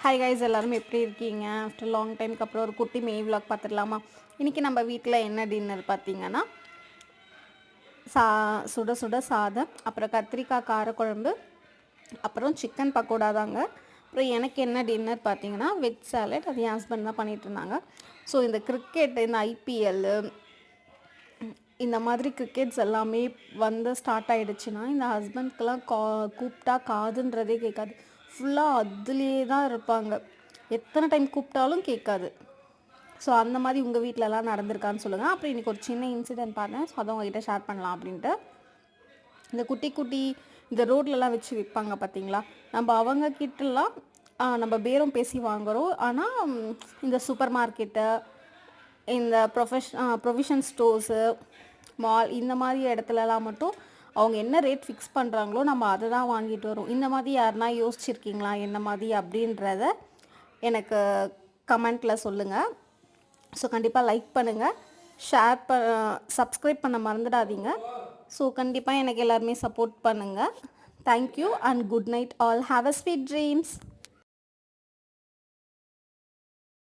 Hi guys, எல்லாரும் எப்படி இருக்கீங்க? ஆஃப்டர் லாங் டைமுக்கு அப்புறம் ஒரு குட்டி மே விலாக் பார்த்துடலாமா? இன்றைக்கி நம்ம வீட்டில் என்ன டின்னர் பார்த்தீங்கன்னா, சா சுட சுட சாதம், அப்புறம் கத்திரிக்காய் காரக்குழம்பு, அப்புறம் சிக்கன் பக்கோடா தாங்க. அப்புறம் எனக்கு என்ன டின்னர் பார்த்தீங்கன்னா, வெஜ் சாலட். அது என் ஹஸ்பண்ட் தான் பண்ணிகிட்டு இருந்தாங்க. ஸோ இந்த கிரிக்கெட், இந்த ஐபிஎல், இந்த மாதிரி கிரிக்கெட்ஸ் எல்லாமே வந்து ஸ்டார்ட் ஆகிடுச்சுன்னா இந்த ஹஸ்பண்ட்க்கெலாம் கூப்பிட்டா காதுன்றதே கேட்காது. ஃபுல்லாக அதுலேயே தான் இருப்பாங்க. எத்தனை டைம் கூப்பிட்டாலும் கேட்காது. ஸோ அந்த மாதிரி உங்கள் வீட்டிலலாம் நடந்திருக்கான்னு சொல்லுங்கள். அப்புறம் இன்றைக்கி ஒரு சின்ன இன்சிடென்ட் பார்த்தேன். ஸோ அதை உங்ககிட்ட ஷேர் பண்ணலாம் அப்படின்ட்டு. இந்த குட்டி குட்டி இந்த ரோட்லலாம் வச்சு விற்பாங்க பார்த்தீங்களா, நம்ம அவங்க கிட்டலாம் நம்ம பேரம் பேசி வாங்குகிறோம். ஆனால் இந்த சூப்பர் மார்க்கெட்டு, இந்த ப்ரொவிஷன் ஸ்டோர்ஸு, மால், இந்த மாதிரி இடத்துலலாம் மட்டும் அவங்க என்ன ரேட் ஃபிக்ஸ் பண்ணுறாங்களோ நம்ம அதை தான் வாங்கிட்டு வரோம். இந்த மாதிரி யாருனா யோசிச்சிருக்கீங்களா என்ன மாதிரி அப்படின்றத எனக்கு கமெண்ட்டில் சொல்லுங்கள். ஸோ கண்டிப்பாக லைக் பண்ணுங்கள், சப்ஸ்கிரைப் பண்ண மறந்துடாதீங்க. ஸோ கண்டிப்பாக எனக்கு எல்லாருமே சப்போர்ட் பண்ணுங்கள். Thank you and good night all. Have a sweet dreams.